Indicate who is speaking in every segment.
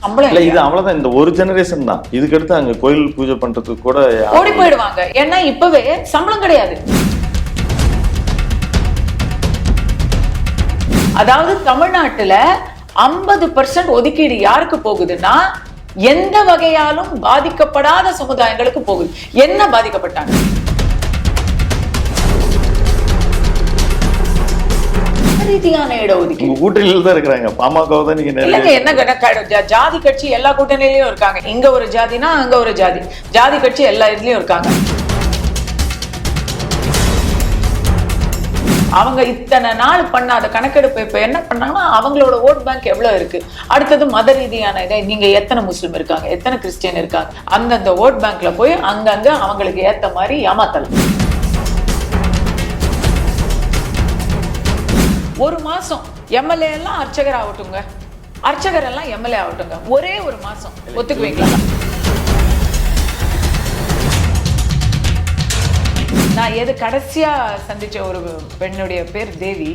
Speaker 1: இல்ல இது அவ்வளவுதான், இந்த ஒரு ஜெனரேஷன் தான். இதுக்கு அடுத்து அங்க கோயில் பூஜை பண்றதுக்கு கூட
Speaker 2: ஓடி போயிடுவாங்க. ஏன்னா இப்பவே சம்பளம் கிடையாது. அதாவது தமிழ்நாட்டுல 50% ஒதுக்கீடு யாருக்கு போகுதுன்னா எந்த வகையாலும் பாதிக்கப்படாத சமுதாயங்களுக்கு போகுது. என்ன பாதிக்கப்பட்டாங்க? ரீதியான இட ஒதுக்கீடு
Speaker 1: கூட்டணியில தான் இருக்கிறாங்க. பாமக தான் நீங்க
Speaker 2: என்ன ஜாதி கட்சி எல்லா கூட்டணியிலயும் இருக்காங்க. இங்க ஒரு ஜாதினா அங்க ஒரு ஜாதி, ஜாதி கட்சி எல்லா இதுலயும் இருக்காங்க. அவங்க இத்தனை நாள் பண்ணாத கணக்கெடுப்பு இப்ப என்ன பண்ணாங்கன்னா அவங்களோட ஓட் பேங்க் எவ்வளவு இருக்கு, அடுத்தது மத ரீதியான இதை நீங்க எத்தனை முஸ்லிம் இருக்காங்க, எத்தனை கிறிஸ்டியன் இருக்காங்க, அந்தந்த ஓட் பேங்க்ல போய் அங்கங்க அவங்களுக்கு ஏத்த மாதிரி ஏமாத்தலாம். ஒரு மாசம் எம்எல்ஏ எல்லாம் அர்ச்சகர் ஆகட்டுங்க, அர்ச்சகர் எல்லாம் எம்எல்ஏ ஆகட்டுங்க, ஒரே ஒரு மாசம் ஒத்துக்குவீங்களா? நான் கடைசியா சந்திச்ச ஒரு பெண்ணுடைய பேர் தேவி.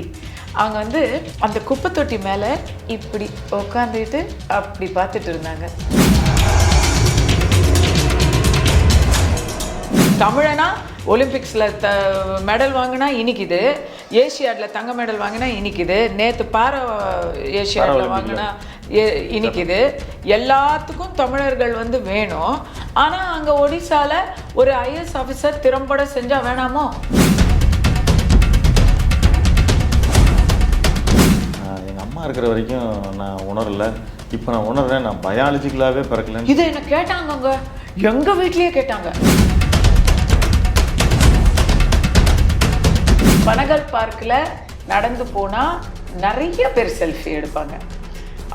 Speaker 2: அவங்க அந்த குப்பை தொட்டி மேல இப்படி உட்காந்துட்டு அப்படி பார்த்துட்டு இருந்தாங்க. தமிழனா ஒலிம்பிக்ஸ்ல மெடல் வாங்கினா இனிக்குது, ஏசியாட்ல தங்க மெடல் வாங்கினா இனிக்குது, நேத்து பாரா ஏசியாட்ல வாங்கினா இனிக்குது. எல்லாத்துக்கும் தமிழர்கள் வேணும். ஆனா அங்க ஒடிசால ஒரு ஐஎஸ் ஆபீசர் திறம்பட செஞ்சா வேணாமோ?
Speaker 1: எங்க அம்மா இருக்கிற வரைக்கும் நான் உணரல. இப்ப நான் உணர்றேன். நான் பயாலஜிக்கலாவே பிறக்கல.
Speaker 2: இது என்ன கேட்டாங்க, எங்க வீட்லயே கேட்டாங்க. பனகல் பார்க்ல நடந்து போனா நிறைய பேர் செல்ஃபி எடுப்பாங்க.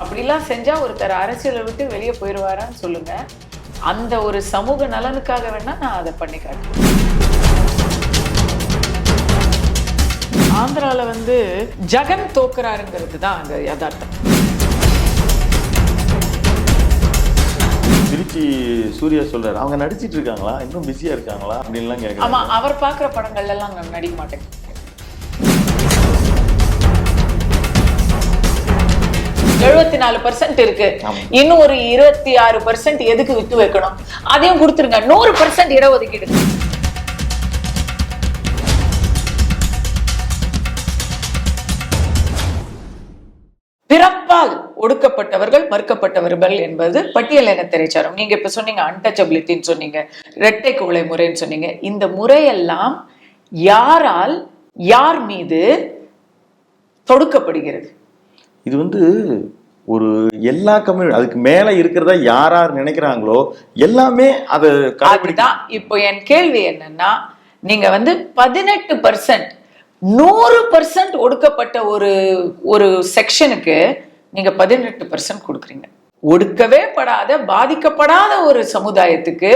Speaker 2: அப்படிலாம் செஞ்சா ஒருத்தர் அரசியலை விட்டு வெளியே போயிடுவாரான்னு சொல்லுங்க. அந்த ஒரு சமூக நலனுக்காக வேணா நான் அதை பண்ணி காட்டுறேன். ஆந்திரால ஜகன் தோக்குறாருங்கிறது தான் அங்க யதார்த்தம்.
Speaker 1: திருச்சி சூர்யா சொல்றாரு, அவங்க நடிச்சிட்டு இருக்காங்களா, இன்னும் பிஸியா இருக்காங்களா அப்படின்லாம் கேட்கறாங்க.
Speaker 2: ஆமா, அவர் பாக்குற படங்கள்ல எல்லாம் நான் நடிக்க மாட்டேன். 74% இருக்கு, இன்னும் ஒரு 26% எதுக்கு விட்டு வைக்கணும்? அதையும் கொடுத்துருங்க. 100% இடஒதுக்கீடு. பிறப்பால் ஒடுக்கப்பட்டவர்கள் மறுக்கப்பட்டவர்கள் என்பது பட்டியலின திரைச்சாரம். நீங்க இப்ப சொன்னீங்க அன்டச்சபிலிட்டின்னு சொன்னீங்க, இரட்டை குவளை முறைன்னு சொன்னீங்க. இந்த முறையெல்லாம் யாரால் யார் மீது தொடுக்கப்படுகிறது?
Speaker 1: இது ஒரு எல்லா கம்யூனிட்டி அதுக்கு மேல இருக்கிறதா யார் யார் நினைக்கிறாங்களோ எல்லாமே அது
Speaker 2: அதுதான். இப்போ என் கேள்வி என்னன்னா, நீங்க 18% 100% ஒடுக்கப்பட்ட ஒரு செக்ஷனுக்கு நீங்க 18% கொடுக்குறீங்க. ஒடுக்கவே படாத பாதிக்கப்படாத ஒரு சமுதாயத்துக்கு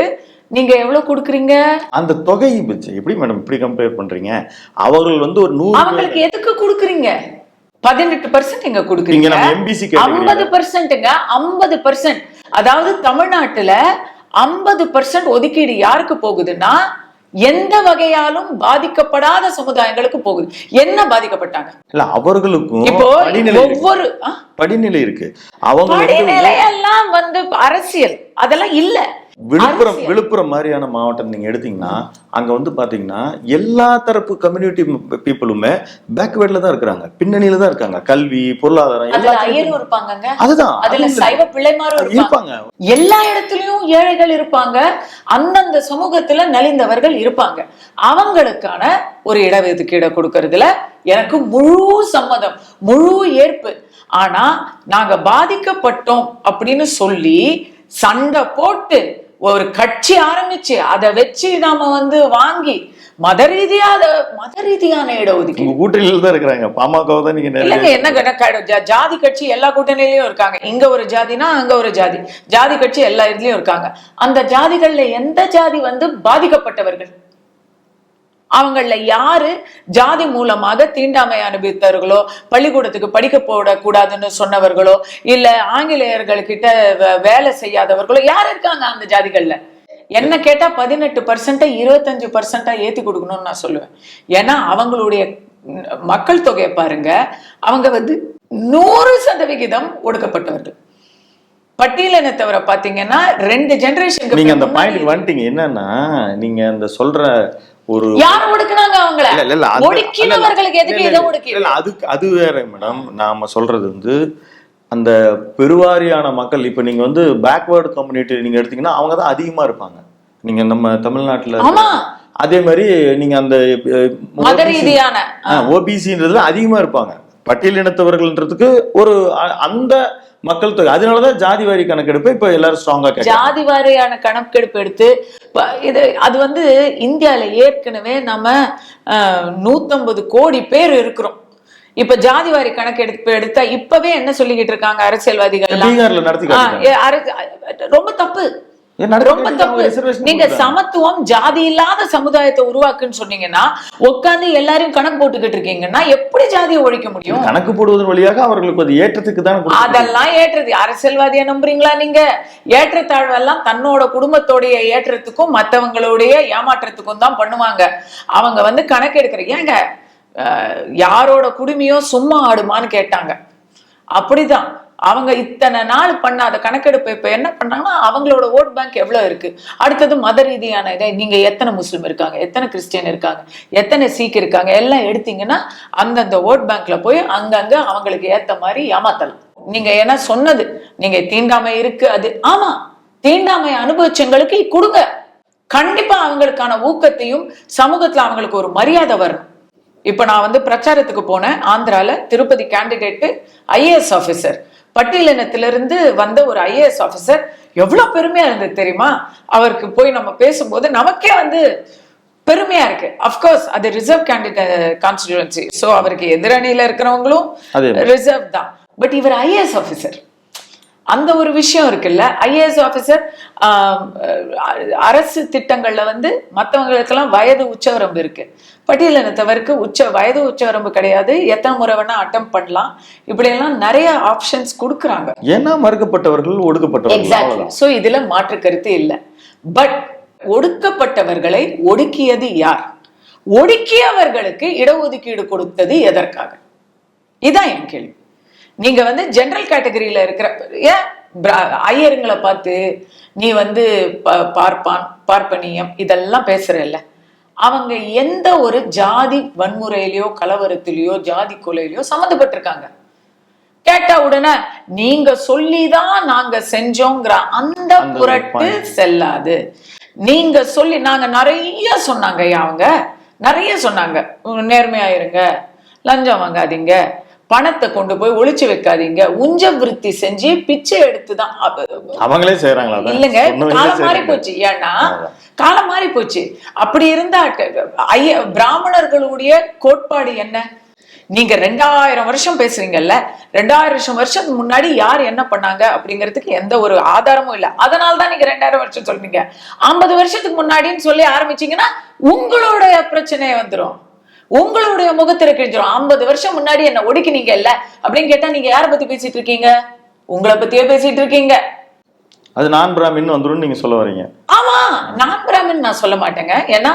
Speaker 2: நீங்க எவ்வளவு கொடுக்குறீங்க?
Speaker 1: அந்த தொகை எப்படி மேடம் இப்படி கம்பேர் பண்றீங்க? அவர்கள் ஒரு 100
Speaker 2: அவங்களுக்கு எதுக்கு கொடுக்குறீங்க? 18% இங்க கொடுக்குறீங்க. 50%ங்க 50%. அதாவது தமிழ்நாட்டுல 50% ஒதுக்கீடு யாருக்கு போகுதுன்னா எந்த வகையாலும் பாதிக்கப்படாத சமுதாயங்களுக்கு போகுது. என்ன பாதிக்கப்பட்டாங்க?
Speaker 1: இல்ல அவர்களுக்கும்
Speaker 2: இப்போ ஒவ்வொரு
Speaker 1: படிநிலை இருக்கு. அவங்க
Speaker 2: படிநிலையெல்லாம் அரசியல் அதெல்லாம் இல்ல.
Speaker 1: விழுப்புரம் மாதிரியான மாவட்டம் நீங்க எடுத்தீங்கன்னா அங்க பாத்தீங்கன்னா எல்லா தரப்பு கம்யூனிட்டி பீப்புளுமே பேக்வேர்ட்ல தான் இருக்கிறாங்க, பின்னணியில தான் இருக்காங்க. கல்வி, பொருளாதாரம்
Speaker 2: எல்லாரும் இருப்பாங்க.
Speaker 1: அதுதான்,
Speaker 2: அதுல சைவ பிள்ளைமாரும் இருப்பாங்க. எல்லா இடத்துலயும் ஏழைகள் இருப்பாங்க, அந்தந்த சமூகத்துல நலிந்தவர்கள் இருப்பாங்க. அவங்களுக்கான ஒரு இடஒதுக்கீடு கொடுக்கறதுல எனக்கு முழு சம்மதம், முழு ஏற்பு. ஆனா நாங்க பாதிக்கப்பட்டோம் அப்படின்னு சொல்லி சண்டை போட்டு ஒரு கட்சி ஆரம்பிச்சு அதை வச்சு நாம வாங்கி மத ரீதியான இடஒதுக்கீடு
Speaker 1: கூட்டணியில தான் இருக்கிறாங்க. பாமக தான் நீங்க
Speaker 2: என்ன ஜாதி கட்சி எல்லா கூட்டணியிலயும் இருக்காங்க. இங்க ஒரு ஜாதினா அங்க ஒரு ஜாதி, ஜாதி கட்சி எல்லா இதுலயும் இருக்காங்க. அந்த ஜாதிகள்ல எந்த ஜாதி பாதிக்கப்பட்டவர்கள்? அவங்கள யாரு ஜாதி மூலமாக தீண்டாமை அனுபவித்தவர்களோ, பள்ளிக்கூடத்துக்கு படிக்க போடக்கூடாதுன்னு சொன்னவர்களோ, இல்ல ஆங்கிலேயர்கள் கிட்ட வேலை செய்யாதவர்களோ யார் இருக்காங்க அந்த ஜாதிகள்ல? என்ன கேட்டா 18% 25% ஏத்தி கொடுக்கணும்னு நான் சொல்லுவேன். ஏன்னா அவங்களுடைய மக்கள் தொகையை பாருங்க, அவங்க 100% ஒடுக்கப்பட்டவர்கள். பட்டியலினத்தவரை பாத்தீங்கன்னா 2 ஜெனரேஷன்
Speaker 1: நீங்க அந்த பாயிண்ட் வந்துட்டீங்க. என்னன்னா நீங்க அந்த சொல்ற ஒரு
Speaker 2: யார ஒடுக்குனாங்க அவங்கள? ஒடுக்கினவர்களுக்கு எதுக்கு இதை ஒடுக்கி?
Speaker 1: அது வேற மேடம். நாம சொல்றது வந்து அந்த பெருவாரியான மக்கள். இப்ப நீங்க வந்து பேக்வேர்டு கம்யூனிட்டி நீங்க எடுத்தீங்கன்னா அவங்க தான் அதிகமா இருப்பாங்க. நீங்க நம்ம தமிழ்நாட்டுல அதே மாதிரி நீங்க அந்த
Speaker 2: மத ரீதியான
Speaker 1: ஓபிசின்றதுல அதிகமா இருப்பாங்க. பட்டியலினத்தவர்கள்ன்றதுக்கு ஒரு அந்த மக்கள் தொகை. அதனாலதான் ஜாதி வாரி கணக்கெடுப்பு இப்ப எல்லாரும் ஸ்ட்ராங்கா
Speaker 2: ஜாதி வாரியான கணக்கெடுப்பு எடுத்து இது அது வந்து இந்தியால ஏற்கனவே நம்ம 150 கோடி பேர் இருக்கிறோம். இப்ப ஜாதி வாரி கணக்கெடுப்பு எடுத்தா இப்பவே என்ன சொல்லிக்கிட்டு இருக்காங்க அரசியல்வாதிகள்? ரொம்ப தப்பு, ரொம்ப தப்பு. நீங்க சமத்துவம் ஜாதி இல்லாத சமுதாயத்தை உருவாக்குன்னு சொன்னீங்கன்னா உட்காந்து எல்லாரையும் கணக்கு போட்டுக்கிட்டு இருக்கீங்கன்னா எப்படி ஜாதியை ஒழிக்க முடியும்?
Speaker 1: கணக்கு போடுவதன் வழியாக அவர்களுக்கு அது ஏற்றத்துக்கு தான்.
Speaker 2: அதெல்லாம் ஏற்றது அரசியல்வாதியா நம்புறீங்களா நீங்க? ஏற்றத்தாழ்வெல்லாம் தன்னோட குடும்பத்தோடைய ஏற்றத்துக்கும் மற்றவங்களுடைய ஏமாற்றத்துக்கும் தான் பண்ணுவாங்க. அவங்க வந்து கணக்கு எடுக்கிற ஏங்க யாரோட குடுமையோ சும்மா ஆடுமான்னு கேட்டாங்க. அப்படிதான் அவங்க இத்தனை நாள் பண்ணாத கணக்கெடுப்பு இப்ப என்ன பண்ணாங்கன்னா அவங்களோட ஓட் பேங்க் எவ்வளவு இருக்கு, அடுத்தது மத ரீதியான இதை நீங்க எத்தனை முஸ்லிம் இருக்காங்க, எத்தனை கிறிஸ்டியன் இருக்காங்க, எத்தனை சீக் இருக்காங்க எல்லாம் எடுத்தீங்கன்னா அந்தந்த ஓட் பேங்க்ல போய் அங்கங்க அவங்களுக்கு ஏத்த மாதிரி ஏமாத்தலாம். நீங்க ஏன்னா சொன்னது நீங்க தீண்டாமை இருக்கு, அது ஆமா தீண்டாமை அனுபவிச்சவங்களுக்கு கொடுங்க. கண்டிப்பா அவங்களுக்கான ஊக்கத்தையும் சமூகத்துல அவங்களுக்கு ஒரு மரியாதை வரும். இப்ப நான் வந்து பிரச்சாரத்துக்கு போனேன் ஆந்திரால. திருப்பதி கேண்டிடேட் ஐஏஎஸ் ஆபீசர், பட்டியலினத்திலிருந்து வந்த ஒரு ஐஏஎஸ் ஆபீசர். எவ்வளவு பெருமையா இருந்தது தெரியுமா? அவருக்கு போய் நம்ம பேசும்போது நமக்கே வந்து பெருமையா இருக்கு. அப்கோர்ஸ் அது ரிசர்வ் கேண்டிடேட் கான்ஸ்டிட்யூன்சி, சோ அவருக்கு எதிரணியில இருக்கிறவங்களும் ரிசர்வ் தான். பட் இவர் ஐஏஎஸ் ஆபீசர், அந்த ஒரு விஷயம் இருக்குல்ல. ஐஏஎஸ் ஆபீசர் அரசு திட்டங்கள்ல வந்து மற்றவங்களுக்கெல்லாம் வயது உச்சவரம்பு இருக்கு, பட்டியலினத்தவருக்கு வயது உச்சவரம்பு கிடையாது, எத்தனை முறை வேணா அட்டம் பண்ணலாம், இப்படி எல்லாம் நிறைய ஆப்ஷன்ஸ் கொடுக்குறாங்க.
Speaker 1: ஏன்னா மறுக்கப்பட்டவர்கள் ஒடுக்கப்பட்டவர்கள்.
Speaker 2: சோ இதுல மாற்று கருத்து இல்லை. பட் ஒடுக்கப்பட்டவர்களை ஒடுக்கியது யார்? ஒடுக்கியவர்களுக்கு இடஒதுக்கீடு கொடுத்தது எதற்காக? இதான் என் கேள்வி. நீங்க வந்து ஜெனரல் கேட்டகரியில இருக்கிற ஏன் ஐயருங்களை பார்த்து நீ வந்து பார்ப்பனியம் இதெல்லாம் பேசுறல்ல, அவங்க எந்த ஒரு ஜாதி வன்முறையிலயோ கலவரத்திலயோ ஜாதி கொலையிலயோ சம்மந்தப்பட்டிருக்காங்க? கேட்டா உடனே நீங்க சொல்லிதான் நாங்க செஞ்சோங்கிற அந்த புரட்டு செல்லாது. நீங்க சொல்லி நாங்க நிறைய சொன்னாங்க, அவங்க நிறைய சொன்னாங்க, நேர்மையா இருங்க, லஞ்சம் வாங்காதீங்க, பணத்தை கொண்டு போய் ஒளிச்சு வைக்காதீங்க, உஞ்ச விருத்தி செஞ்சு பிச்சை எடுத்துதான்
Speaker 1: அவங்களே செய்யறாங்களா? இல்லைங்க,
Speaker 2: காலம் மாறி போச்சு. ஏன்னா காலம் மாறி போச்சு. அப்படி இருந்தா பிராமணர்களுடைய கோட்பாடு என்ன? நீங்க 2000 வருஷம் பேசுறீங்கல்ல, 2000 வருஷத்துக்கு முன்னாடி யார் என்ன பண்ணாங்க அப்படிங்கிறதுக்கு எந்த ஒரு ஆதாரமும் இல்லை. அதனால்தான் நீங்க 2000 வருஷம் சொல்றீங்க. 50 வருஷத்துக்கு முன்னாடின்னு சொல்லி ஆரம்பிச்சீங்கன்னா உங்களோட பிரச்சனையே வந்துடும், உங்களுடைய முகத்திரை கிழிஞ்சிடும். 50 வருஷம் முன்னாடி என்ன ஒடுக்கினீங்க இல்ல அப்படின்னு கேட்டா நீங்க யாரை பத்தி பேசிட்டு இருக்கீங்க? உங்களை பத்தியே பேசிட்டு இருக்கீங்க.
Speaker 1: அது நான் பிராமின் வந்துடும் நீங்க சொல்ல வரீங்க.
Speaker 2: ஆமா, நான் பிராமின் நான் சொல்ல மாட்டேங்க. ஏன்னா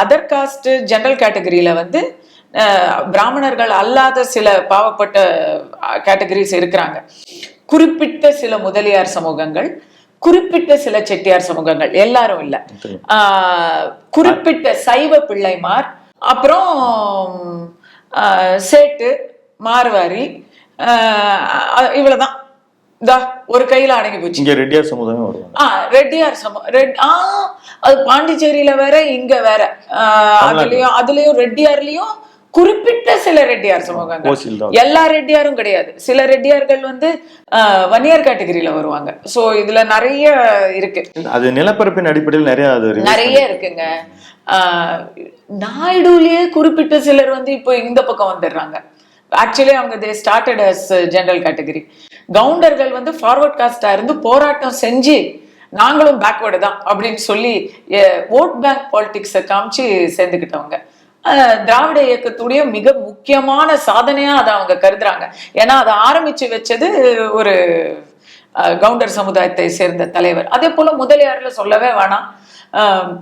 Speaker 2: அதர் காஸ்ட் ஜெனரல் கேட்டகரியில வந்து பிராமணர்கள் அல்லாத சில பாவப்பட்ட கேட்டகரிஸ் இருக்கிறாங்க. குறிப்பிட்ட சில முதலியார் சமூகங்கள், குறிப்பிட்ட சில செட்டியார் சமூகங்கள், எல்லாரும் இல்ல, குறிப்பிட்ட சைவ பிள்ளைமார், அப்புறம் சேட்டு மார்வாரி, இவ்வளவுதான். ஒரு கையில அடங்கி போச்சு.
Speaker 1: இங்க ரெட்டியார் சமுதாயம்
Speaker 2: ரெட்டியார் அது பாண்டிச்சேரியில வேற, இங்க வேற. அதுலயும் ரெட்டியார்லயும் குறிப்பிட்ட சில ரெட்டியார் சமூகங்கள், எல்லா ரெட்டியாரும் கிடையாது. சில ரெட்டியார்கள் வந்து வன்னியர் கேட்டகரியில வருவாங்க. சோ இதுல நிறைய இருக்கு.
Speaker 1: அது நிலப்பரப்பின் அடிப்படையில் நிறைய
Speaker 2: இருக்குங்க. நாயுடுலயே குறிப்பிட்ட சிலர் வந்து இப்போ இந்த பக்கம் வந்துடுறாங்க. ஆக்சுவலி அவங்க they started as general category. கவுண்டர்கள் வந்து ஃபார்வர்ட் காஸ்டா இருந்து போராட்டம் செஞ்சு நாங்களும் பேக்வேர்டு தான் அப்படின்னு சொல்லி ஓட் பேங்க் பாலிடிக்ஸை காமிச்சு சேர்ந்துக்கிட்டவங்க. திராவிட இயக்கத்துடைய மிக முக்கியமான சாதனையா அதை அவங்க கருதுறாங்க. ஏன்னா அதை ஆரம்பிச்சு வச்சது ஒரு கவுண்டர் சமுதாயத்தை சேர்ந்த தலைவர். அதே போல முதலியார்ல சொல்லவே வேணாம்,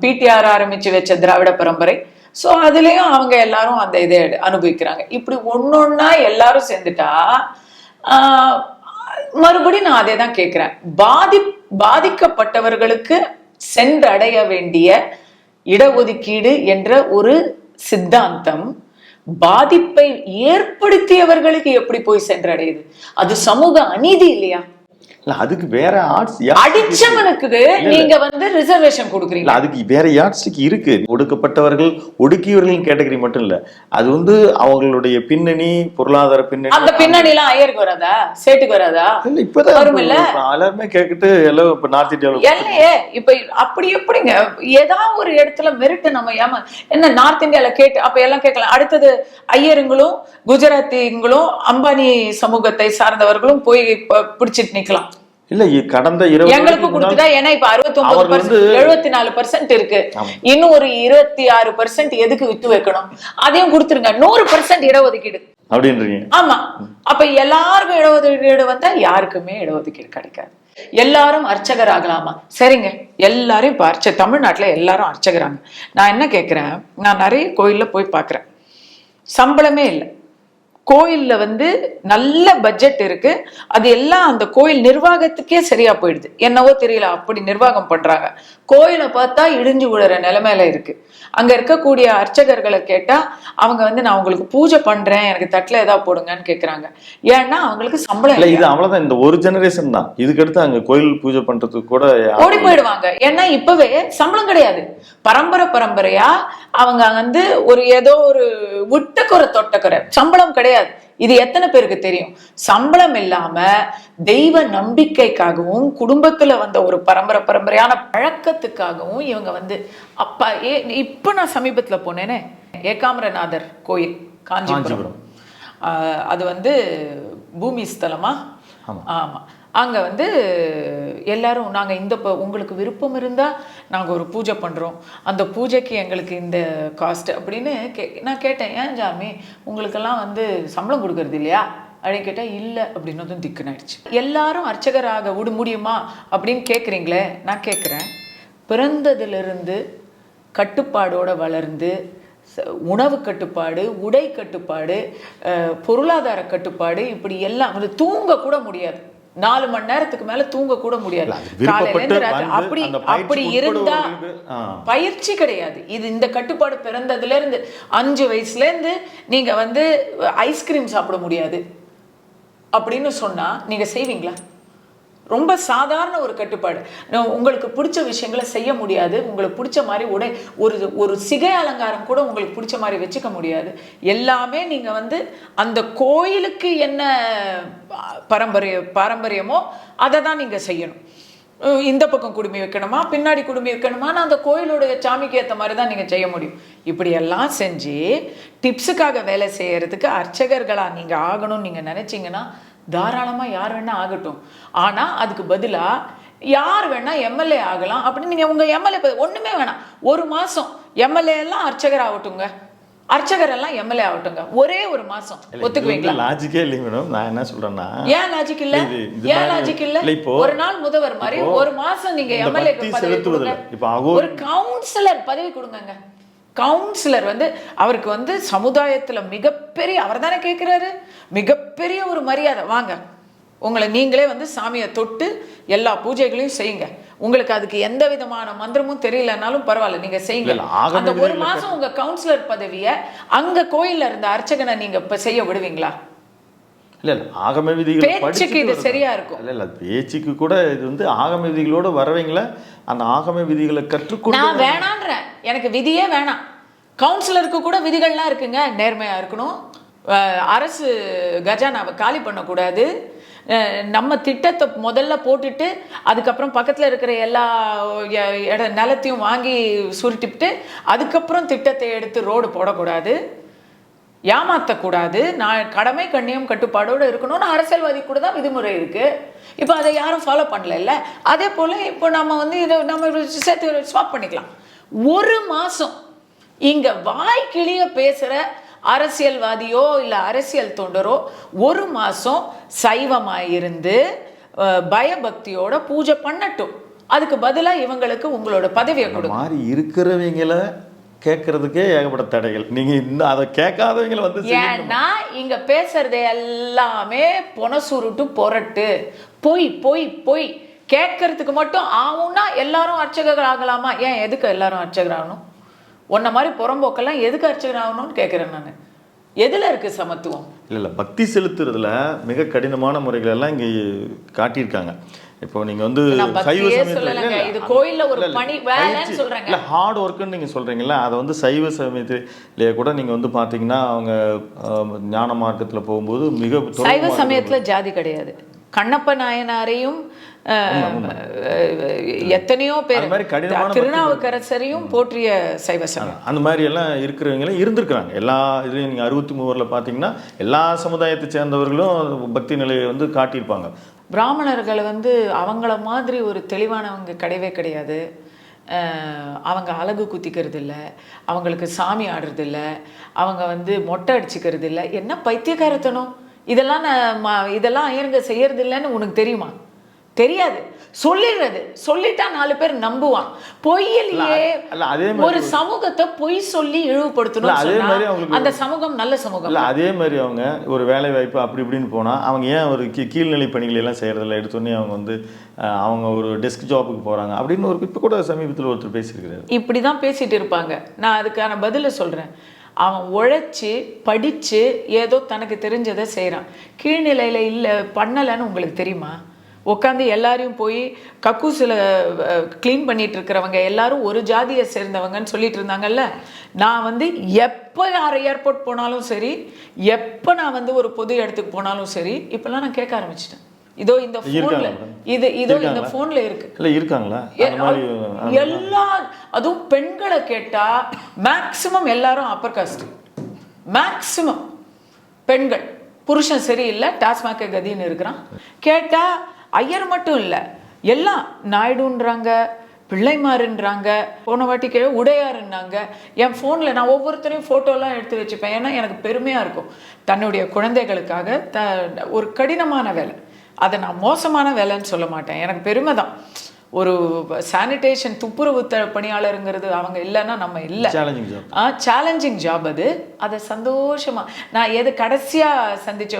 Speaker 2: பிடிஆர் ஆரம்பிச்சு வச்ச திராவிட பரம்பரை. ஸோ அதுலயும் அவங்க எல்லாரும் அந்த இதை அனுபவிக்கிறாங்க. இப்படி ஒன்னொன்னா எல்லாரும் சேர்ந்துட்டா மறுபடியும் நான் அதே தான் கேட்கிறேன். பாதிக்கப்பட்டவர்களுக்கு சென்றடைய வேண்டிய இடஒதுக்கீடு என்ற ஒரு சித்தாந்தம் பாதிப்பை ஏற்படுத்தியவர்களுக்கு எப்படி போய் சென்றடையுது? அது சமூக அநீதி இல்லையா?
Speaker 1: அதுக்கு வேற ஆர்ட்ஸ்
Speaker 2: அடிச்சவனுக்கு நீங்க வந்து ரிசர்வேஷன் கொடுக்குறீங்க.
Speaker 1: அதுக்கு வேற யார்ட்ஸ்டிக் இருக்கு. ஒடுக்கப்பட்டவர்கள் ஒடுக்கியவர்கள் கேட்டகரி மட்டும் இல்ல, அது வந்து அவங்களுடைய பின்னணி, பொருளாதார பின்னணி.
Speaker 2: அந்த பின்னணி எல்லாம் ஐயருக்கு வராதா, சேட்டுக்கு வராதா?
Speaker 1: இப்பதான் வரும் இல்ல, எல்லாருமே கேட்டுட்டு எல்லாம் இப்ப நார்த் இந்தியாவில்
Speaker 2: இல்லையே. இப்ப அப்படி எப்படிங்க ஏதாவது ஒரு இடத்துல மெரிட் நம்ம என்ன நார்த் இந்தியால கேட்டு அப்ப எல்லாம் கேட்கலாம். அடுத்தது ஐயருங்களும் குஜராத்திங்களும் அம்பானி சமூகத்தை சார்ந்தவர்களும் போய் பிடிச்சிட்டு நிக்கலாம்.
Speaker 1: இல்ல கடந்த
Speaker 2: எங்களுக்கு கொடுத்துட்டா, ஏன்னா இப்ப 74% இருக்கு, இன்னும் ஒரு 26% எதுக்கு வித்து வைக்கணும்? அதையும் கொடுத்துருங்க. 100% இடஒதுக்கீடு அப்படின்றீங்க. ஆமா, அப்ப எல்லாருக்கும் இடஒதுக்கீடு வந்தா யாருக்குமே இடஒதுக்கீடு கிடைக்காது. எல்லாரும் அர்ச்சகர் ஆகலாமா? சரிங்க, எல்லாரும் இப்ப தமிழ்நாட்டுல எல்லாரும் அர்ச்சகராங்க. நான் என்ன கேக்குறேன், நான் நிறைய கோயில்ல போய் பாக்குறேன், சம்பளமே இல்லை. கோயில்ல வந்து நல்ல பட்ஜெட் இருக்கு, அது எல்லாம் அந்த கோயில் நிர்வாகத்துக்கே சரியா போயிடுது. என்னவோ தெரியல, அப்படி நிர்வாகம் பண்றாங்க. கோயிலை பார்த்தா இடிஞ்சு விழுற நிலைமையில இருக்கு. அங்க இருக்கக்கூடிய அர்ச்சகர்களை கேட்டா அவங்க வந்து நான் உங்களுக்கு பூஜை பண்றேன், எனக்கு தட்டுல ஏதாவது போடுங்கன்னு கேக்குறாங்க. ஏன்னா அவங்களுக்கு சம்பளம் இல்லை.
Speaker 1: இது அவ்வளவுதான், இந்த ஒரு ஜெனரேஷன் தான். இதுக்கு அடுத்து அங்க கோயில் பூஜை பண்றதுக்கு கூட
Speaker 2: ஓடி போயிடுவாங்க. ஏன்னா இப்பவே சம்பளம் கிடையாது. பரம்பரையா அவங்க வந்து ஒரு ஏதோ ஒரு விட்டக்குறை தொட்டக்குறை, சம்பளம் கிடையாது. இது எத்தனை பேருக்கு தெரியும்? சம்பளம் இல்லாம தெய்வ நம்பிக்கைக்காகவும் குடும்பத்துல வந்த ஒரு பரம்பரையான பழக்கத்துக்காகவும் இவங்க வந்து இப்ப நான் சமீபத்துல போனேனே, ஏகாம்பரநாதர் கோயில் காஞ்சிபுரம், அது வந்து பூமி ஸ்தலமா? ஆமா. அங்க வந்து எல்லாரும் நாங்க உங்களுக்கு விருப்பம் இருந்தா நாங்க ஒரு பூஜை பண்றோம், அந்த பூஜைக்கு எங்களுக்கு இந்த காஸ்ட் அப்படின்னு நான் கேட்டேன். ஏன் ஜாமி உங்களுக்கெல்லாம் வந்து சம்பளம் கொடுக்கறது இல்லையா அப்படின்னு கேட்டா இல்ல அப்படின்னு திக்குனாயிடுச்சு. எல்லாரும் அர்ச்சகராக விட முடியுமா அப்படின்னு கேக்குறீங்களே. நான் கேட்குறேன், பிறந்ததிலிருந்து கட்டுப்பாடோட வளர்ந்து உணவு கட்டுப்பாடு, உடை கட்டுப்பாடு, பொருளாதார கட்டுப்பாடு, இப்படி எல்லாம் தூங்க கூட முடியாது. 4 மணி நேரத்துக்கு மேல தூங்க கூட முடியாது. அப்படி இருந்தா பயிற்சி கிடையாது. இது இந்த கட்டுப்பாடு பிறந்ததுல இருந்து 5 வயசுல இருந்து நீங்க வந்து ஐஸ்கிரீம் சாப்பிட முடியாது அப்படின்னு சொன்னா நீங்க செய்வீங்களா? ரொம்ப சாதாரண ஒரு கட்டுப்பாடு. உங்களுக்கு பிடிச்ச விஷயங்களை செய்ய முடியாது, உங்களுக்கு பிடிச்ச மாதிரி உடை, ஒரு சிகை அலங்காரம் கூட உங்களுக்கு பிடிச்ச மாதிரி வச்சுக்க முடியாது. எல்லாமே நீங்க வந்து அந்த கோயிலுக்கு என்ன பாரம்பரியமோ அதை தான் நீங்க செய்யணும். இந்த பக்கம் குடுமி வைக்கணுமா, பின்னாடி குடுமி வைக்கணுமான்னு அந்த கோயிலுடைய சாமிக்கு ஏற்ற மாதிரி தான் நீங்க செய்ய முடியும். இப்படி எல்லாம் செஞ்சு டிப்ஸுக்காக வேலை செய்யறதுக்கு அர்ச்சகர்களா நீங்க ஆகணும்னு நீங்க நினைச்சீங்கன்னா தாராளமா யார் வேணா ஆகட்டும். ஆனா அதுக்கு பதிலா யார் வேணா எம்எல்ஏ ஆகலாம் அப்படின்னு நீங்க உங்க எம்எல்ஏ ஒண்ணுமே வேணாம், 1 மாசம் எம்எல்ஏ எல்லாம் அர்ச்சகர் ஆகட்டுங்க, அர்ச்சகர் எல்லாம் எம்எல்ஏ ஆகட்டுங்க, ஒரே 1 மாசம். ஒத்துக்குவீங்களா?
Speaker 1: லாஜிக்கே இல்லை மேடம். நான் என்ன சொல்றேன்னா,
Speaker 2: ஏன் லாஜிக் இல்ல? ஏன் லாஜிக் இல்ல? ஒரு நாள் முதல்வர் மாதிரி 1 மாசம் நீங்க எம்எல்ஏ பதவி கொடுங்க, ஒரு கவுன்சிலர் பதவி கொடுங்க. கவுன்சிலர் வந்து அவருக்கு வந்து சமுதாயத்துல மிகப்பெரிய, அவர் தானே கேட்கிறாரு, மிகப்பெரிய ஒரு மரியாதை. வாங்க, உங்களை நீங்களே வந்து சாமியை தொட்டு எல்லா பூஜைகளையும் செய்யுங்க. உங்களுக்கு அதுக்கு எந்த விதமான மந்திரமும் தெரியலனாலும் பரவாயில்ல, நீங்க செய்யுங்க. அந்த 1 மாசம் உங்க கவுன்சிலர் பதவியை அங்க கோயில்ல இருந்த அர்ச்சகனை நீங்க இப்ப செய்ய விடுவீங்களா?
Speaker 1: இல்ல ஆகம விதிகள்
Speaker 2: பேச்சுக்கு இது சரியா இருக்கும்.
Speaker 1: இல்ல பேச்சுக்கு கூட இது வந்து ஆகம விதிகளோட வரவங்கள அந்த ஆகம விதிகளை கற்றுக்கொண்டு
Speaker 2: நான் வேணான்றேன். எனக்கு விதியே வேணாம். கவுன்சிலருக்கு கூட விதிகள்லாம் இருக்குங்க. நேர்மையா இருக்கணும், அரசு கஜானாவை காலி பண்ணக்கூடாது, நம்ம திட்டத்தை முதல்ல போட்டுட்டு அதுக்கப்புறம் பக்கத்தில் இருக்கிற எல்லா நிலத்தையும் வாங்கி சுருட்டிவிட்டு அதுக்கப்புறம் திட்டத்தை எடுத்து ரோடு போடக்கூடாது, ஏமாற்றக்கூடாது, நான் கடமை கண்ணியம் கட்டுப்பாடோடு இருக்கணும்னு அரசியல்வாதி கூட தான் விதிமுறை இருக்குது. இப்போ அதை யாரும் ஃபாலோ பண்ணல. அதே போல் இப்போ நம்ம வந்து இதை நம்ம சேர்த்து ஸ்வாப் பண்ணிக்கலாம். 1 மாதம் இங்கே வாய் கிளிய பேசுகிற அரசியல்வாதியோ இல்லை அரசியல் தொண்டரோ 1 மாதம் சைவமாயிருந்து பயபக்தியோட பூஜை பண்ணட்டும். அதுக்கு பதிலாக இவங்களுக்கு உங்களோட பதவியை கொடுங்க.
Speaker 1: மாதிரி இருக்கிறவங்கள கேட்கறதுக்கே ஏகப்பட்ட தடைகள். நீங்க இன்னும் அதை கேட்காதவங்களை வந்து
Speaker 2: ஏன்னா இங்க பேசுறது எல்லாமே பொனசுருட்டு பொரட்டு, பொய் பொய் பொய். கேட்கறதுக்கு மட்டும் ஆகும்னா எல்லாரும் அர்ச்சகர்கள் ஆகலாமா? ஏன் எதுக்கு எல்லாரும் அர்ச்சகர் ஆகணும்? உன்ன மாதிரி புறம்போக்கெல்லாம் எதுக்கு அர்ச்சகர் ஆகணும்னு கேட்குறேன் நான். எதுல இருக்கு சமத்துவம்?
Speaker 1: இல்லை பக்தி செலுத்துறதுல மிக கடினமான முறைகள் எல்லாம் இங்கே காட்டியிருக்காங்க. இப்போ நீங்க வந்து சைவ சமயத்துல
Speaker 2: இது கோயில்ல ஒரு பணி வேலைன்னு சொல்றாங்க.
Speaker 1: இல்ல ஹார்ட் ஒர்க்னு நீங்க சொல்றீங்கல்ல, அதை வந்து சைவ சமயத்திலே கூட நீங்க வந்து பாத்தீங்கன்னா அவங்க ஞான மார்க்கத்துல போகும்போது மிக
Speaker 2: சைவ சமயத்துல ஜாதி கிடையாது. கண்ணப்ப நாயனாரையும் எத்தனையோ பேர் திருநாவுக்கரசரையும் போற்றிய சைவ சமயம்
Speaker 1: அந்த மாதிரி எல்லாம் இருக்கிறவங்களும் இருந்திருக்கிறாங்க. எல்லா இதுலையும் நீங்கள் 63 பார்த்தீங்கன்னா எல்லா சமுதாயத்தை சேர்ந்தவர்களும் பக்தி நிலையை வந்து காட்டியிருப்பாங்க.
Speaker 2: பிராமணர்களை வந்து அவங்கள மாதிரி ஒரு தெளிவானவங்க கிடையவே கிடையாது. அவங்க அழகு குத்திக்கிறது இல்லை, அவங்களுக்கு சாமி ஆடுறது இல்லை, அவங்க வந்து மொட்டை அடிச்சுக்கிறது இல்லை. என்ன பைத்தியக்காரத்தனம் இதெல்லாம் ஐயருங்க செய்யறது இல்லைன்னு உனக்கு தெரியுமா? தெரியாது. சொல்லிடுறது, சொல்லிட்டா 4 பேர் நம்புவான். பொய்யிலேயே ஒரு சமூகத்தை பொய் சொல்லி இழிவுபடுத்தணும். அந்த சமூகம் நல்ல சமூகம்.
Speaker 1: அதே மாதிரி அவங்க ஒரு வேலை வாய்ப்பு அப்படி இப்படின்னு போனா அவங்க ஏன் ஒரு கீழ்நிலை பணிகள் எல்லாம் செய்யறதில்ல? எடுத்தோடனே அவங்க வந்து அவங்க ஒரு டெஸ்க் ஜாபுக்கு போறாங்க அப்படின்னு ஒரு இப்போ கூட சமீபத்தில் ஒருத்தர் பேசியிருக்கிறாரு.
Speaker 2: இப்படிதான் பேசிட்டு இருப்பாங்க. நான் அதுக்கான பதில சொல்றேன். அவன் உழைச்சி படிச்சு ஏதோ தனக்கு தெரிஞ்சதை செய்யறான். கீழ்நிலையில இல்லை பண்ணலைன்னு உங்களுக்கு தெரியுமா? உட்காந்து எல்லாரையும் போய் கக்கூசில் க்ளீன் பண்ணிட்டு இருக்கிறவங்க எல்லாரும் ஒரு ஜாதியை சேர்ந்தவங்கன்னு சொல்லிட்டு இருந்தாங்கல்ல. நான் வந்து எப்போ ஏர்போர்ட் போனாலும் சரி, எப்போ நான் வந்து ஒரு பொது இடத்துக்கு போனாலும் சரி, இப்பெல்லாம் நான் கேட்க ஆரம்பிச்சிட்டேன். இதோ இந்த போன்ல இந்த போன்ல இருக்கு.
Speaker 1: இல்ல இருக்காங்களா
Speaker 2: எல்லா அதுவும் பெண்களை கேட்டா மேக்சிமம் எல்லாரும் அப்பர் காஸ்ட். மேக்சிமம் பெண்கள். புருஷன் சரியில்லை, டாஸ்மாக் கதின்னு இருக்கிறான். கேட்டா ஐயர் மட்டும் இல்லை, எல்லாம் நாயுடுன்றாங்க, பிள்ளைமாருன்றாங்க, போன வாட்டி கீழே உடையாருன்னாங்க. என் ஃபோனில் நான் ஒவ்வொருத்தரையும் ஃபோட்டோலாம் எடுத்து வச்சுப்பேன். ஏன்னா எனக்கு பெருமையாக இருக்கும். தன்னுடைய குழந்தைகளுக்காக ஒரு கடினமான வேலை, அதை நான் மோசமான வேலைன்னு சொல்ல மாட்டேன். எனக்கு பெருமை தான். ஒரு சானிடேஷன் துப்புரவு பணியாளருங்கிறது அவங்க இல்லைன்னா நம்ம இல்லை. சேலஞ்சிங் ஜாப் அது. அதை சந்தோஷமா நான் கடைசியாக சந்தித்த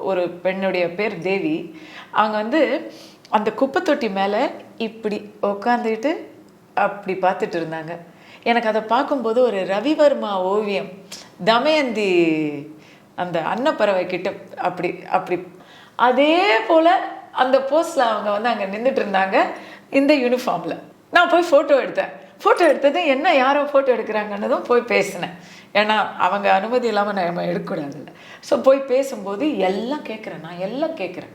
Speaker 2: ஒரு பெண்ணுடைய பேர் தேவி. அவங்க வந்து அந்த குப்பை தொட்டி மேலே இப்படி உட்காந்துட்டு அப்படி பார்த்துட்டு இருந்தாங்க. எனக்கு அதை பார்க்கும்போது ஒரு ரவிவர்மா ஓவியம், தமயந்தி அந்த அன்னப்பறவை கிட்ட அப்படி அப்படி அதே போல் அந்த போஸ்டில் அவங்க வந்து அங்கே நின்றுட்டு இருந்தாங்க இந்த யூனிஃபார்மில். நான் போய் ஃபோட்டோ எடுத்தேன். ஃபோட்டோ எடுத்தது என்ன யாரோ ஃபோட்டோ எடுக்கிறாங்கன்னதும் போய் பேசினேன். ஏன்னா அவங்க அனுமதி இல்லாமல் நம்ம எடுக்கக்கூடாதுல்ல. ஸோ போய் பேசும்போது எல்லாம் கேட்குறேன். நான் எல்லாம் கேட்குறேன்.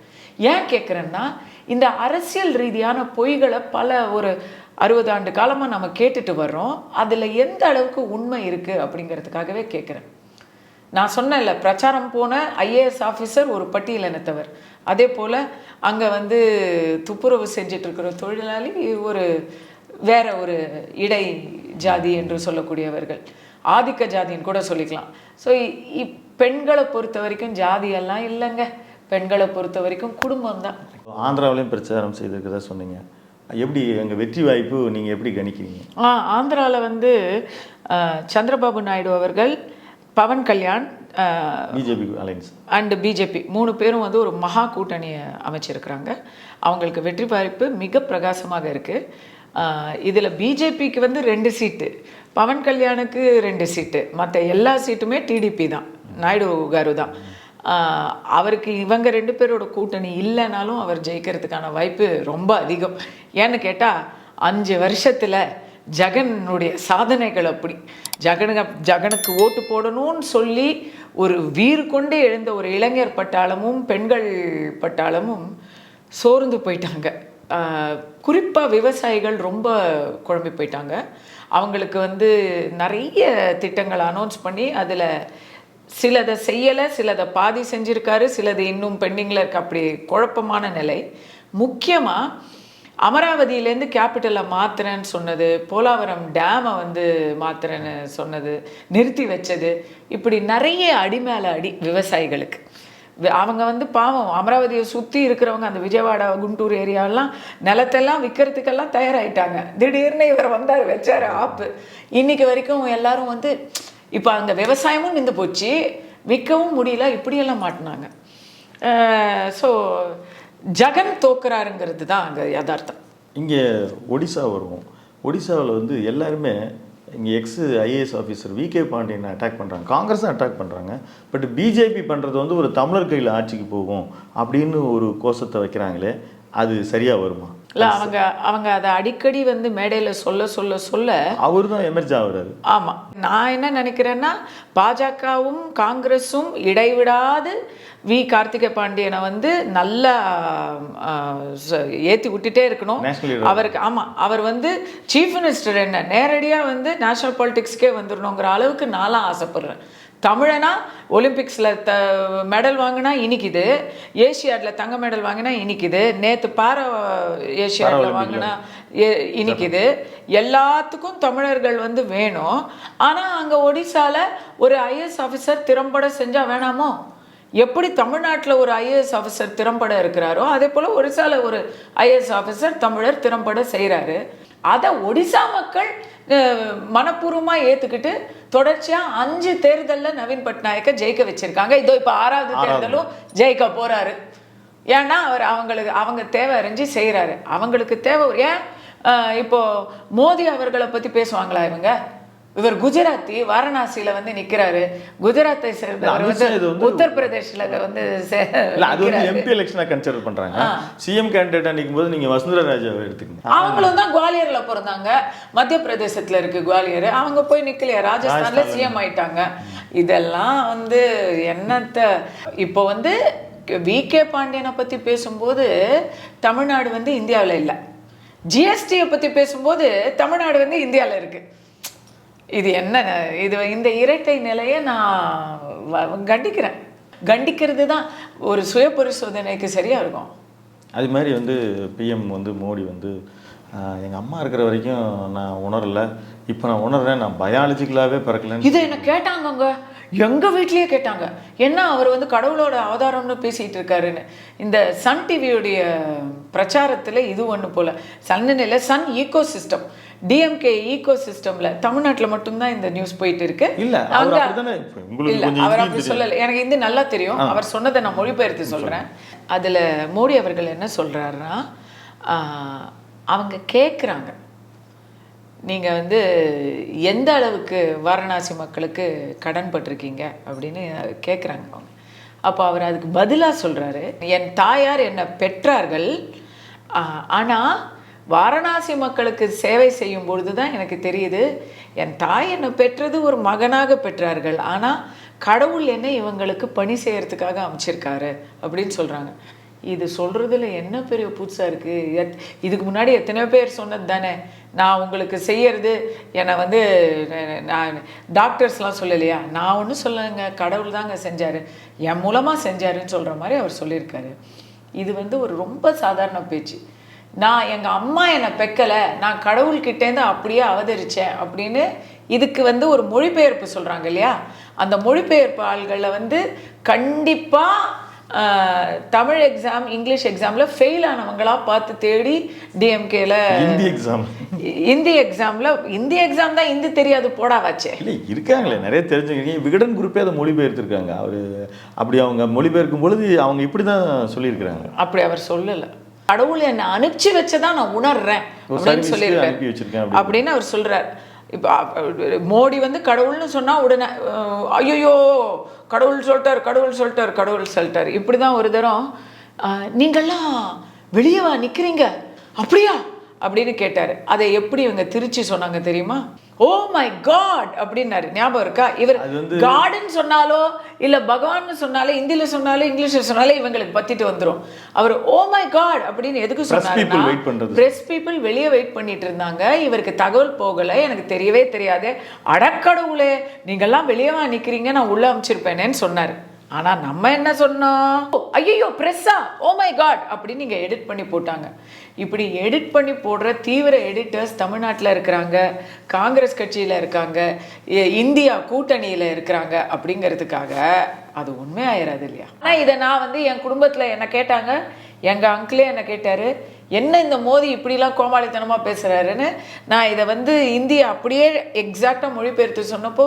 Speaker 2: ஏன் கேட்குறேன்னா, இந்த அரசியல் ரீதியான பொய்களை ஒரு 60 ஆண்டு காலமாக நம்ம கேட்டுட்டு வர்றோம். அதில் எந்த அளவுக்கு உண்மை இருக்குது அப்படிங்கிறதுக்காகவே கேட்குறேன். நான் சொன்னேன்ல, பிரச்சாரம் போன IAS ஆஃபீஸர் ஒரு பட்டியலினத்தவர். அதே போல் அங்கே வந்து துப்புரவு செஞ்சிட்ருக்கிற தொழிலாளி வேற ஒரு இடை ஜாதி என்று சொல்லக்கூடியவர்கள், ஆதிக்க ஜாதின்னு கூட சொல்லிக்கலாம். ஸோ பெண்களை பொறுத்த வரைக்கும் ஜாதியெல்லாம் இல்லைங்க. பெண்களை பொறுத்த வரைக்கும் குடும்பம் தான்.
Speaker 1: ஆந்திராவிலையும் பிரச்சாரம் செய்திருக்கிறதா சொன்னீங்க. எப்படி எங்கள் வெற்றி வாய்ப்பு நீங்கள் எப்படி கணிக்கிறீங்க?
Speaker 2: ஆந்திராவில் வந்து சந்திரபாபு நாயுடு அவர்கள், Pawan Kalyan,
Speaker 1: BJP alliance
Speaker 2: and BJP 3 பேரும் வந்து ஒரு மகா கூட்டணியை அமைச்சிருக்கிறாங்க. அவங்களுக்கு வெற்றி வாய்ப்பு மிக பிரகாசமாக இருக்குது. இதில் பிஜேபிக்கு வந்து 2 சீட்டு, பவன் கல்யாணுக்கு 2 சீட்டு, மற்ற எல்லா சீட்டுமே டிடிபி தான், நாயுடு காரு தான். அவருக்கு இவங்க 2 பேரோட கூட்டணி இல்லைனாலும் அவர் ஜெயிக்கிறதுக்கான வாய்ப்பு ரொம்ப அதிகம். ஏன்னு கேட்டால் 5 வருஷத்தில் ஜெகனுடைய சாதனைகள் அப்படி. ஜெகனுக்கு ஓட்டு போடணும்னு சொல்லி ஒரு வீறு கொண்டு எழுந்த ஒரு இளைஞர் பட்டாளமும் பெண்கள் பட்டாளமும் சோர்ந்து போயிட்டாங்க. குறிப்பாக விவசாயிகள் ரொம்ப குழம்பி போயிட்டாங்க. அவங்களுக்கு வந்து நிறைய திட்டங்கள் அனௌன்ஸ் பண்ணி அதில் சிலதை செய்யலை, சிலதை பாதி செஞ்சுருக்காரு, சிலது இன்னும் பெண்டிங்கில் இருக்கு. அப்படி குழப்பமான நிலை. முக்கியமாக அமராவதியிலேருந்து கேபிட்டலை மாற்றுறேன்னு சொன்னது, போலாவரம் டேமை வந்து மாற்றுறேன்னு சொன்னது, நிறுத்தி வச்சது, இப்படி நிறைய அடி மேலே அடி விவசாயிகளுக்கு. அவங்க வந்து பாவம் அமராவதியை சுற்றி இருக்கிறவங்க அந்த விஜயவாடா குண்டூர் ஏரியாவெல்லாம் நிலத்தெல்லாம் விற்கிறதுக்கெல்லாம் தயாராகிட்டாங்க. திடீர்னு இவர் வந்தார், வச்சார் ஆப்பு. இன்னைக்கு வரைக்கும் எல்லாரும் வந்து இப்போ அந்த விவசாயமும் நின்று போச்சு, விற்கவும் முடியல, இப்படியெல்லாம் மாட்டினாங்க. ஸோ ஜகன் தோக்குறாருங்கிறது தான் அங்கே யதார்த்தம்.
Speaker 1: இங்கே ஒடிசா வருவோம். ஒடிசாவில் வந்து எல்லாருமே இங்கே ஐஏஎஸ் ஆஃபீஸர் விகே பாண்டியனை அட்டாக் பண்ணுறாங்க, காங்கிரஸும் அட்டாக் பண்ணுறாங்க. பட் பிஜேபி பண்ணுறது வந்து ஒரு தமிழர் கையில் ஆட்சிக்கு போகும் அப்படின்னு ஒரு கோஷத்தை வைக்கிறாங்களே, அது சரியாக வருமா?
Speaker 2: இல்லை, அவங்க அதை அடிக்கடி வந்து மேடையில் சொல்ல
Speaker 1: அவர் தான் எமர்ஜ் ஆகுறாரு. ஆமாம்,
Speaker 2: நான் என்ன நினைக்கிறேன்னா, பாஜகவும் காங்கிரஸும் இடைவிடாது கார்த்திகை பாண்டியனை வந்து நல்லா ஏற்றி விட்டுட்டே இருக்கணும். அவருக்கு அவர் வந்து சீஃப் மினிஸ்டர் என்ன நேரடியாக வந்து நேஷனல் பாலிடிக்ஸ்க்கே வந்துடணுங்கிற அளவுக்கு நான்லாம் ஆசைப்படுறேன். தமிழனா ஒலிம்பிக்ஸில் மெடல் வாங்கினா இனிக்குது, ஏஷியாடில் தங்க மெடல் வாங்கினா இனிக்குது, நேற்று ஏஷியாடில் வாங்கினா இனிக்குது. எல்லாத்துக்கும் தமிழர்கள் வந்து வேணும். ஆனால் அங்கே ஒடிசாவில் ஒரு ஐஏஎஸ் ஆஃபீஸர் திறம்பட செஞ்சால் வேணாமோ? எப்படி தமிழ்நாட்டில் ஒரு ஐஏஎஸ் ஆஃபீஸர் திறம்பட இருக்கிறாரோ அதே போல் ஒடிசாவில் ஒரு ஐஏஎஸ் ஆஃபீஸர் தமிழர் திறம்பட செய்கிறாரு. அதை ஒடிசா மக்கள் மனப்பூர்வமாக ஏற்றுக்கிட்டு தொடர்ச்சியாக 5 தேர்தலில் நவீன் பட்நாயக்கை ஜெயிக்க வச்சுருக்காங்க. இதோ இப்போ 6வது தேர்தலும் ஜெயிக்க போகிறாரு. ஏன்னா அவங்க தேவை அறிஞ்சு செய்கிறாரு. அவங்களுக்கு தேவை. ஏன் இப்போ மோடி அவர்களை பற்றி பேசுவாங்களா இவங்க? இவர் குஜராத்தி, வாரணாசியில வந்து நிக்கிறாரு. குஜராத்தை சேர்ந்தவர் வந்து உத்தரப்பிரதேஷ்ல வந்து
Speaker 1: எம்பி எலெக்ஷனா கன்சிடர் பண்றாங்க. சிஎம் கேண்டிடேட்டா நிக்கும்போது நீங்க வசுந்தரா ராஜாவை எடுத்துக்கங்க.
Speaker 2: அவங்களும் தான் குவாலியர்ல பிறந்தாங்க, மத்திய பிரதேசத்துல இருக்கு குவாலியர். அவங்க போய் நிக்கலையா, ராஜஸ்தான்ல சிஎம் ஆயிட்டாங்க. இதெல்லாம் வந்து என்னத்த. இப்போ வந்து விகே பாண்டியனை பத்தி பேசும்போது தமிழ்நாடு வந்து இந்தியாவில் இல்லை, ஜிஎஸ்டியை பத்தி பேசும்போது தமிழ்நாடு வந்து இந்தியாவில் இருக்கு. இது என்ன இந்த இரட்டை நிலையை நான் கண்டிக்கிறது தான் ஒரு சுய பரிசோதனைக்கு சரியா இருக்கும்.
Speaker 1: அது மாதிரி வந்து பிஎம் வந்து மோடி வந்து எங்கள் அம்மா இருக்கிற வரைக்கும் நான் உணரலை, இப்போ நான் உணர்றேன், நான் பயாலஜிக்கலாகவே பிறக்கலன்னு
Speaker 2: இதை என்ன கேட்டாங்க. எங்கள் வீட்லேயே கேட்டாங்க, என்ன அவர் வந்து கடவுளோட அவதாரம்னு பேசிகிட்டு இருக்காருன்னு. இந்த சன் டிவியுடைய பிரச்சாரத்தில் இது ஒன்று போல் சன்னில் Sun eco system, DMK eco சிஸ்டம்ல தமிழ்நாட்டில் மட்டும்தான் இந்த நியூஸ் போயிட்டு இருக்கு.
Speaker 1: இல்லை
Speaker 2: அவர் அப்படி சொல்லலை, எனக்கு இது நல்லா தெரியும். அவர் சொன்னதை நான் மொழிபெயர்த்து சொல்கிறேன். அதில் மோடி அவர்கள் என்ன சொல்கிறாருன்னா, அவங்க கேட்குறாங்க, நீங்கள் வந்து எந்த அளவுக்கு வாரணாசி மக்களுக்கு கடன் பட்டிருக்கீங்க அப்படின்னு கேட்குறாங்க அவங்க. அப்போ அவர் அதுக்கு பதிலாக சொல்கிறாரு, என் தாயார் என்னை பெற்றார்கள், ஆனால் வாரணாசி மக்களுக்கு சேவை செய்யும் பொழுது தான் எனக்கு தெரியுது, என் தாய் என்னை பெற்றது ஒரு மகனாக பெற்றார்கள், ஆனால் கடவுள் என்னை இவங்களுக்கு பணி செய்கிறதுக்காக அமைச்சிருக்காரு அப்படின்னு சொல்கிறாங்க. இது சொல்கிறதுல என்ன பெரிய புதுசாக இருக்குது? இதுக்கு முன்னாடி எத்தனையோ பேர் சொன்னது தானே. நான் உங்களுக்கு செய்யறது என்னை வந்து நான் டாக்டர்ஸ்லாம் சொல்லலையா, நான் ஒன்றும் சொல்லலைங்க, கடவுள் தாங்க செஞ்சார், என் மூலமாக செஞ்சாருன்னு சொல்கிற மாதிரி அவர் சொல்லியிருக்காரு. இது வந்து ஒரு ரொம்ப சாதாரண பேச்சு. நான் எங்கள் அம்மா என்னை பெக்கலை, நான் கடவுள்கிட்டேருந்து அப்படியே அவதரித்தேன் அப்படின்னு இதுக்கு வந்து ஒரு மொழிபெயர்ப்பு சொல்கிறாங்க இல்லையா, அந்த மொழிபெயர்ப்பு ஆள்களில் வந்து கண்டிப்பாக தமிழ் எக்ஸாம் இங்கிலீஷ் எக்ஸாமில் ஃபெயில் ஆனவங்களா பார்த்து தேடி டிஎம்கேல இந்தி எக்ஸாம் தான் இந்தி தெரியாது போடாவாச்சே
Speaker 1: இல்லை இருக்காங்களே நிறைய தெரிஞ்சுக்கிறீங்க. விகடன் குரூப்பே அதை மொழிபெயர்த்துருக்காங்க. அவர் அப்படி அவங்க மொழிபெயர்க்கும் பொழுது அவங்க இப்படி தான் சொல்லியிருக்கிறாங்க.
Speaker 2: அப்படி அவர் சொல்லலை, கடவுள் என்னை அனுப்பிச்சு வச்சதான் நான் உணர்றேன் அப்படின்னு சொல்லியிருக்கேன் அப்படின்னு அவர் சொல்றார். இப்போ மோடி வந்து கடவுள்னு சொன்னால் உடனே ஐயோ கடவுள் சொல்லிட்டார் இப்படி தான் ஒரு தரம் நீங்கள்லாம் வெளியவா நிற்கிறீங்க அப்படியா அப்படின்னு கேட்டார். அதை எப்படி இவங்க திருச்சி சொன்னாங்க தெரியுமா? ஓ மை காட் அப்படின்னாரு. ஞாபகம் இருக்கா? இவர் காடுன்னு சொன்னாலோ இல்லை பகவான்னு சொன்னாலே, இந்தியில சொன்னாலும் இங்கிலீஷில் சொன்னாலே இவங்களுக்கு பத்திட்டு வந்துடும். அவர் ஓ மை காட் அப்படின்னு எதுக்கு சொன்னாருன்னா, பிரஸ் பீப்புள் வெளியே வெயிட் பண்ணிட்டு இருந்தாங்க, இவருக்கு தகவல் போகலை, எனக்கு தெரியவே தெரியாது, அடக்கடவுளே நீங்கள்லாம் வெளியவா நிற்கிறீங்க, நான் உள்ள அமைச்சிருப்பேனேன்னு சொன்னார். ஆனால் நம்ம என்ன சொன்னோம், ஐயோ ப்ரெஸ்ஸா ஓ மை காட் அப்படின்னு நீங்கள் எடிட் பண்ணி போட்டாங்க. இப்படி எடிட் பண்ணி போடுற தீவிர எடிட்டர்ஸ் தமிழ்நாட்டில் இருக்கிறாங்க, காங்கிரஸ் கட்சியில் இருக்காங்க, இந்தியா கூட்டணியில் இருக்கிறாங்க. அப்படிங்கிறதுக்காக அது உண்மையாயிராது இல்லையா? ஆனால் இதை நான் வந்து என் குடும்பத்தில் என்ன கேட்டாங்க, எங்கள் அங்கிளே என்ன கேட்டார், என்ன இந்த மோடி இப்படிலாம் கோமாளித்தனமாக பேசுகிறாருன்னு. நான் இதை வந்து இந்தியை அப்படியே எக்ஸாக்டாக மொழிபெயர்த்து சொன்னப்போ,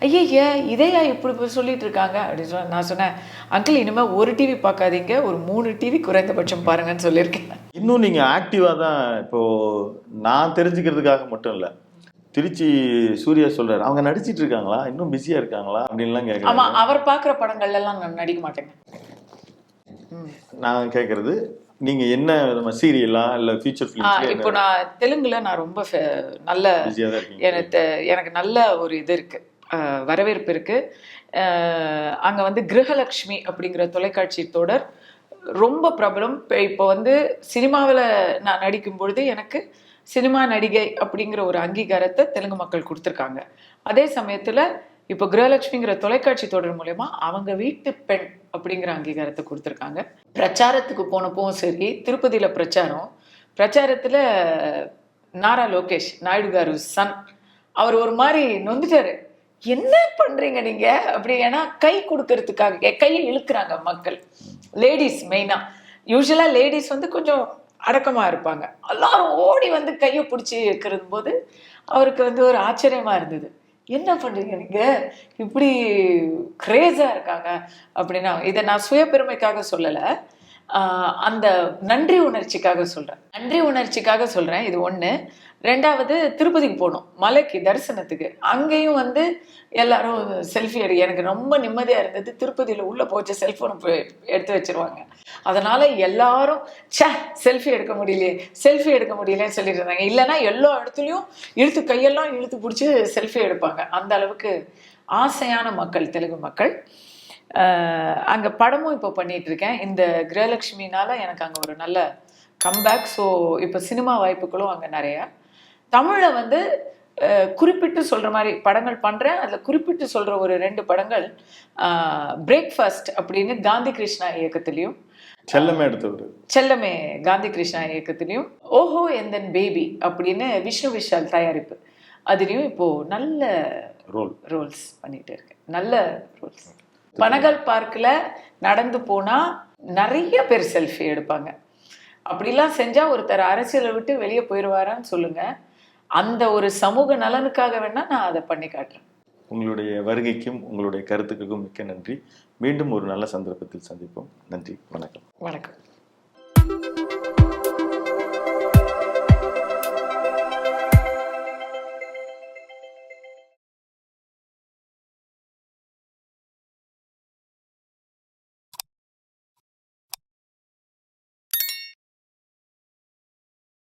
Speaker 2: ஐயா இதையா இப்படி சொல்லிட்டு இருக்காங்க அப்படின்னு சொன்ன. நான் சொன்னேன், அங்கிள் இனிமேல் ஒரு டிவி பார்க்காதீங்க, ஒரு 3 டிவி குறைந்தபட்சம் பாருங்கன்னு சொல்லியிருக்கேன்.
Speaker 1: இன்னும் நீங்கள் ஆக்டிவாக தான் இப்போது நான் தெரிஞ்சுக்கிறதுக்காக மட்டும் இல்லை, திருச்சி சூர்யா சொல்றாரு அவங்க நடிச்சிட்டு இருக்காங்களா, இன்னும் பிஸியா இருக்காங்களா அப்படின்லாம் கேட்குறாங்க.
Speaker 2: ஆமா, அவர் பார்க்குற படங்கள்ல எல்லாம் நான் நடிக்க மாட்டேங்க.
Speaker 1: நான் கேட்கறது நீங்க என்ன விதமா சீரியலா இல்ல ஃபியூச்சர் ஃபிலிம்ஸ்?
Speaker 2: இப்போ நான் தெலுங்குல நான் ரொம்ப நல்ல
Speaker 1: பிஸியா தான் இருக்கீங்க.
Speaker 2: எனக்கு நல்ல ஒரு இது இருக்கு, வரவேற்பு இருக்கு. அங்க வந்து கிரகலட்சுமி அப்படிங்கிற தொலைக்காட்சி தொடர் ரொம்ப பிரபலம். இப்போ வந்து சினிமாவில் நான் நடிக்கும் பொழுது எனக்கு சினிமா நடிகை அப்படிங்கிற ஒரு அங்கீகாரத்தை தெலுங்கு மக்கள் கொடுத்துருக்காங்க. அதே சமயத்தில் இப்போ கிரகலட்சுமிங்கிற தொலைக்காட்சி தொடர் மூலயமா அவங்க வீட்டு பெண் அப்படிங்கிற அங்கீகாரத்தை கொடுத்துருக்காங்க. பிரச்சாரத்துக்கு போனப்பவும் சரி, திருப்பதியில் பிரச்சாரத்தில் நாரா லோகேஷ் நாயுடு காரு சன் அவர் ஒரு மாதிரி நொந்துட்டாரு. என்ன பண்றீங்க நீங்க அப்படி? ஏன்னா கை கொடுக்கறதுக்காக கையை இழுக்கிறாங்க மக்கள், லேடிஸ் மெயினா. யூஸ்வலா லேடிஸ் வந்து கொஞ்சம் அடக்கமா இருப்பாங்க, எல்லாரும் ஓடி வந்து கையை பிடிச்சி இருக்கிறது போது அவருக்கு வந்து ஒரு ஆச்சரியமா இருந்தது. என்ன பண்றீங்க நீங்க, இப்படி கிரேஸா இருக்காங்க அப்படின்னா. இதை நான் சுய பெருமைக்காக சொல்லலை, அந்த நன்றி உணர்ச்சிக்காக சொல்றேன். இது ஒண்ணு. ரெண்டாவது, திருப்பதிக்கு போனோம் மலைக்கு தரிசனத்துக்கு. அங்கேயும் வந்து எல்லாரும் செல்ஃபி எனக்கு ரொம்ப நிம்மதியா இருந்தது. திருப்பதியில உள்ள போச்சு செல்போனை எடுத்து வச்சிருவாங்க. அதனால எல்லாரும் செல்ஃபி எடுக்க முடியலையேன்னு சொல்லிட்டு இருந்தாங்க. இல்லைன்னா எல்லா இடத்துலையும் கையெல்லாம் இழுத்து பிடிச்சி செல்ஃபி எடுப்பாங்க. அந்த அளவுக்கு ஆசையான மக்கள் தெலுங்கு மக்கள். அங்கே படமும் இப்போ பண்ணிட்டு இருக்கேன். இந்த கிரகலட்சுமினால எனக்கு அங்கே ஒரு நல்ல கம்பேக். ஸோ இப்போ சினிமா வாய்ப்புகளும் அங்கே நிறையா. தமிழில் வந்து குறிப்பிட்டு சொல்கிற மாதிரி படங்கள் பண்ணுறேன். அதில் குறிப்பிட்டு சொல்கிற ஒரு 2 படங்கள், பிரேக்ஃபாஸ்ட் அப்படின்னு காந்தி கிருஷ்ணா இயக்கத்துலேயும், செல்லமே காந்தி கிருஷ்ணா இயக்கத்துலேயும், ஓஹோ எந்தன் பேபி அப்படின்னு விஷ்ணு விஷால் தயாரிப்பு, அதுலேயும் இப்போது நல்ல ரோல்ஸ் பண்ணிகிட்டு இருக்கேன். நல்ல ரோல்ஸ். பனகல் பார்க்கில் நடந்து போனால் நிறைய பேர் செல்ஃபி எடுப்பாங்க. அப்படிலாம் செஞ்சால் ஒருத்தர் அரசியலை விட்டு வெளியே போயிடுவாரான்னு சொல்லுங்கள். அந்த ஒரு சமூக நலனுக்காக வேணால் நான் அதை பண்ணி காட்டுறேன்.
Speaker 1: உங்களுடைய வருகைக்கும் உங்களுடைய கருத்துக்களுக்கும் மிக்க நன்றி. மீண்டும் ஒரு நல்ல சந்தர்ப்பத்தில் சந்திப்போம். நன்றி, வணக்கம்.
Speaker 2: வணக்கம்.